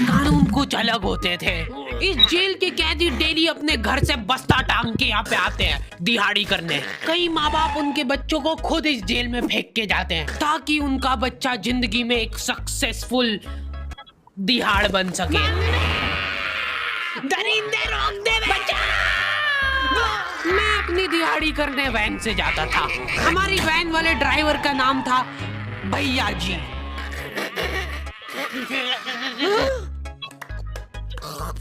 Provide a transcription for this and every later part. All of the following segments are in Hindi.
कानून कुछ अलग होते थे। इस जेल के कैदी डेली अपने घर से बस्ता टांग के यहाँ पे आते हैं दिहाड़ी करने। कई माँ बाप उनके बच्चों को खुद इस जेल में फेंक के जाते हैं ताकि उनका बच्चा जिंदगी में एक सक्सेसफुल दिहाड़ बन सके। दरिंदे रोक दे बच्चा। मैं अपनी दिहाड़ी करने वैन से जाता था। हमारी वैन वाले ड्राइवर का नाम था भैया जी।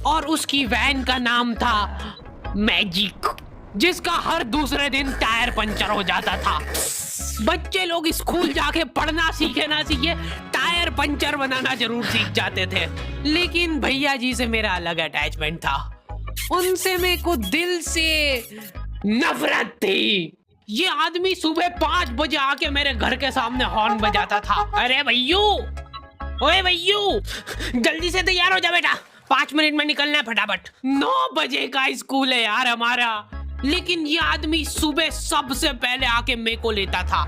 और उसकी वैन का नाम था मैजिक, जिसका हर दूसरे दिन टायर पंचर हो जाता था। बच्चे लोग स्कूल जाके पढ़ना सीखे ना सीखे, टायर पंचर बनाना जरूर सीख जाते थे। लेकिन भैया जी से मेरा अलग अटैचमेंट था। उनसे मेरे को दिल से नफरत थी। ये आदमी सुबह 5 बजे आके मेरे घर के सामने हॉर्न बजाता था। अरे भैयू, ओए भैयू, जल्दी से तैयार हो जा बेटा, 5 मिनट में निकलना है फटाफट। 9 बजे का स्कूल है यार हमारा। लेकिन ये आदमी सुबह सबसे पहले आके मेरे को लेता था।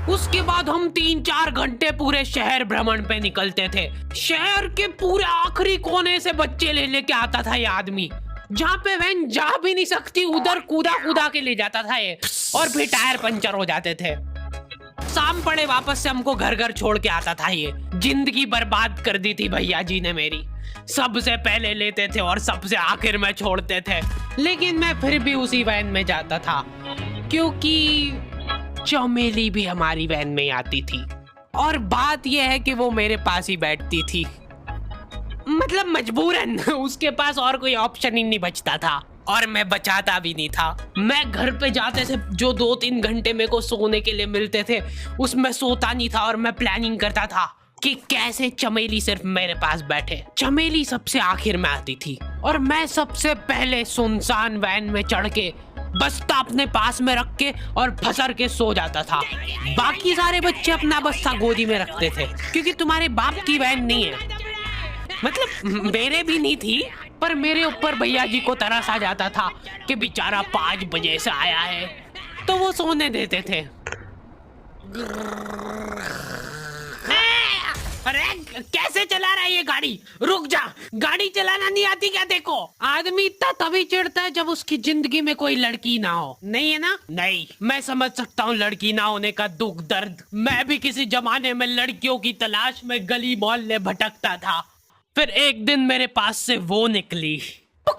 उसके बाद हम 3-4 घंटे पूरे शहर भ्रमण पे निकलते थे। शहर के पूरे आखिरी कोने से बच्चे ले लेके आता था ये आदमी। जहाँ पे वैन जा भी नहीं सकती उधर कूदा कूदा के ले जाता था ये, और फिर टायर पंचर हो जाते थे। शाम पड़े वापस से हमको घर घर छोड़ के आता था ये। जिंदगी बर्बाद कर दी थी भैया जी ने मेरी। सबसे पहले लेते थे और सबसे आखिर में छोड़ते थे। लेकिन मैं फिर भी उसी वैन में जाता था क्योंकि चमेली भी हमारी वैन में आती थी। और बात यह है कि वो मेरे पास ही बैठती थी, मतलब मजबूरन। उसके पास और कोई ऑप्शन ही नहीं बचता था, और मैं बचाता भी नहीं था। मैं घर पे जाते से जो 2-3 घंटे मेरे को सोने के लिए मिलते थे उसमें सोता नहीं था, और मैं प्लानिंग करता था कि कैसे चमेली सिर्फ मेरे पास बैठे। चमेली सबसे आखिर में आती थी और मैं सबसे पहले सुनसान वैन में चढ़ के बस्ता अपने पास में रख के और फसर के सो जाता था। बाकी सारे बच्चे अपना बस्ता गोदी में रखते थे क्योंकि तुम्हारे बाप की वैन नहीं है, मतलब मेरे भी नहीं थी, पर मेरे ऊपर भैया जी को तरस आ जाता था कि बेचारा 5 बजे से आया है, तो वो सोने देते थे। अरे कैसे चला रहा है ये गाड़ी? रुक जा, गाड़ी चलाना नहीं आती क्या? देखो, आदमी इतना तभी चिढ़ता है जब उसकी जिंदगी में कोई लड़की ना हो। नहीं है ना? नहीं, मैं समझ सकता हूँ लड़की ना होने का दुख दर्द। मैं भी किसी जमाने में लड़कियों की तलाश में गली मोहल्ले भटकता था। फिर एक दिन मेरे पास से वो निकली।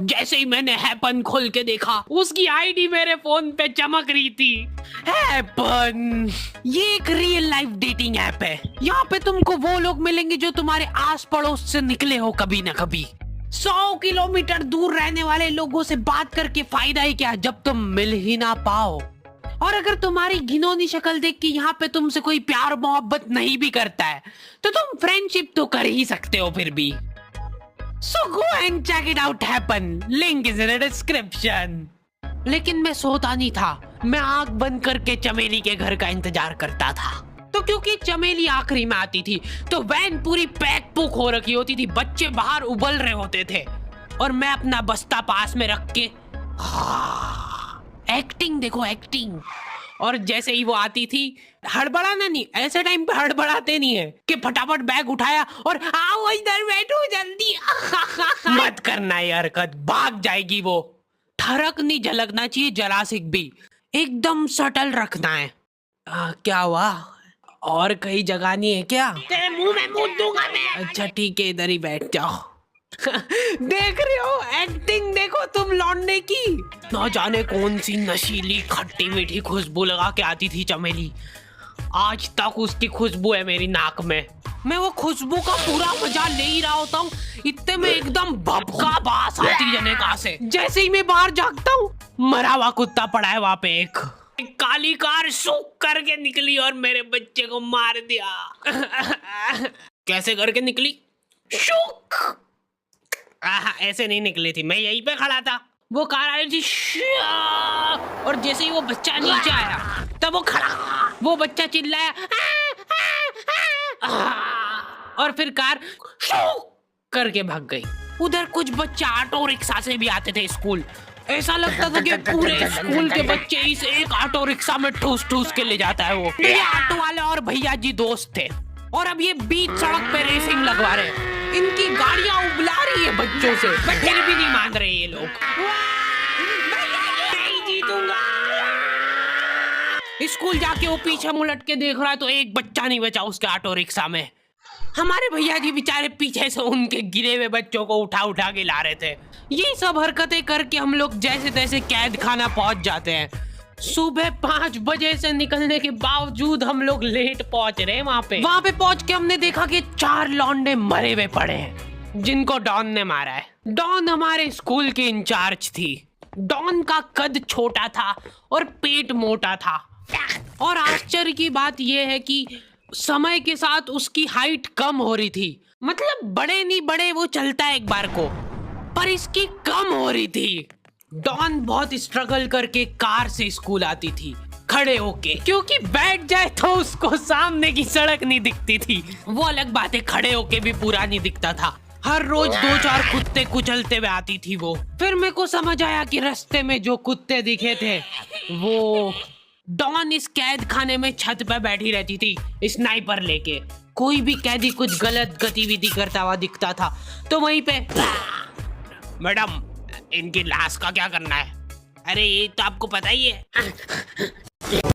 जैसे ही मैंने हैपन खोल के देखा, उसकी आईडी मेरे फोन पे चमक रही थी। हैपन ये एक रियल लाइफ डेटिंग ऐप है। यहाँ पे तुमको वो लोग मिलेंगे जो तुम्हारे आस पड़ोस से निकले हो कभी ना कभी। 100 किलोमीटर दूर रहने वाले लोगों से बात करके फायदा ही क्या जब तुम मिल ही ना पाओ। और अगर तुम्हारी घिनौनी शक्ल देख के यहाँ पे तुमसे कोई प्यार मोहब्बत नहीं भी करता है तो तुम फ्रेंडशिप तो कर ही सकते हो फिर भी। So go and check it out happen. Link is in the description. लेकिन मैं सोता नहीं था, मैं आंख बंद करके चमेली के घर का इंतजार करता था। तो क्योंकि चमेली आखिरी में आती थी तो वैन पूरी पैक पुक हो रखी होती थी, बच्चे बाहर उबल रहे होते थे और मैं अपना बस्ता पास में रख के एक्टिंग देखो एक्टिंग। और जैसे ही वो आती थी, हड़बड़ाना नहीं, ऐसे टाइम पे हड़बड़ाते नहीं है कि फटाफट बैग उठाया और आओ इधर बैठो जल्दी। मत करना ये हरकत, भाग जाएगी वो। ठरक नहीं झलकना चाहिए जरा सी भी, एकदम सटल रखना है। क्या हुआ? और कहीं जगह नहीं है क्या? तेरे मुंह में मूत दूंगा मैं। अच्छा ठीक है, इधर ही बैठ जाओ। देख रहे हो एक्टिंग, देखो तुम लौंडे की। ना जाने कौन सी नशीली खट्टी मीठी खुशबू लगा के आती थी चमेली। आज तक उसकी खुशबू है मेरी नाक में। मैं वो खुशबू का पूरा मजा ले ही रहा होता हूँ, इतने में एकदम भभका बास आती जनेका से। जैसे ही मैं बाहर जागता हूँ, मरा हुआ कुत्ता पड़ा है वहां पे। एक काली कार शुक करके निकली और मेरे बच्चे को मार दिया। कैसे करके निकली? शुक। ऐसे नहीं निकली थी, मैं यहीं पे खड़ा था, वो कार आ रही थी और जैसे ही वो बच्चा नीचे आया तब वो खड़ा, वो बच्चा चिल्लाया और फिर कार करके भाग गई। उधर कुछ बच्चे ऑटो रिक्शा से भी आते थे स्कूल। ऐसा लगता था कि पूरे स्कूल के बच्चे इस एक ऑटो रिक्शा में ठूस ठूस के ले जाता है वो। ये ऑटो वाले और भैया जी दोस्त थे और अब ये बीच सड़क पे रेसिंग लगवा रहे। इनकी गाड़ियां उबला बच्चों से, फिर भी नहीं मान रहे ये लोग। नहीं जीतूंगा। स्कूल जाके वो पीछे मुलट के देख रहा है तो एक बच्चा नहीं बचा उसके ऑटो रिक्शा में। हमारे भैया जी बेचारे पीछे से उनके गिरे हुए बच्चों को उठा उठा के ला रहे थे। ये सब हरकतें करके हम लोग जैसे तैसे कैद खाना पहुंच जाते हैं। सुबह 5 बजे से निकलने के बावजूद हम लोग लेट पहुंच रहे हैं वहां पे पहुंच के हमने देखा कि 4 लौंडे मरे हुए पड़े हैं जिनको डॉन ने मारा है। डॉन हमारे स्कूल की इंचार्ज थी। डॉन का कद छोटा था और पेट मोटा था और आश्चर्य की बात यह है कि समय के साथ उसकी हाइट कम हो रही थी। मतलब बड़े नहीं बड़े वो चलता है एक बार को, पर इसकी कम हो रही थी। डॉन बहुत स्ट्रगल करके कार से स्कूल आती थी खड़े होके, क्योंकि बैठ जाए तो उसको सामने की सड़क नहीं दिखती थी। वो अलग बात है, खड़े होके भी पूरा नहीं दिखता था। हर रोज 2-4 कुत्ते कुचलते हुए आती थी वो। फिर मेरे को समझ आया कि रास्ते में जो कुत्ते दिखे थे वो डॉन इस कैद खाने में छत पे बैठी रहती थी स्नाइपर लेके। कोई भी कैदी कुछ गलत गतिविधि करता हुआ दिखता था तो वहीं पे, मैडम इनकी लाश का क्या करना है? अरे ये तो आपको पता ही है।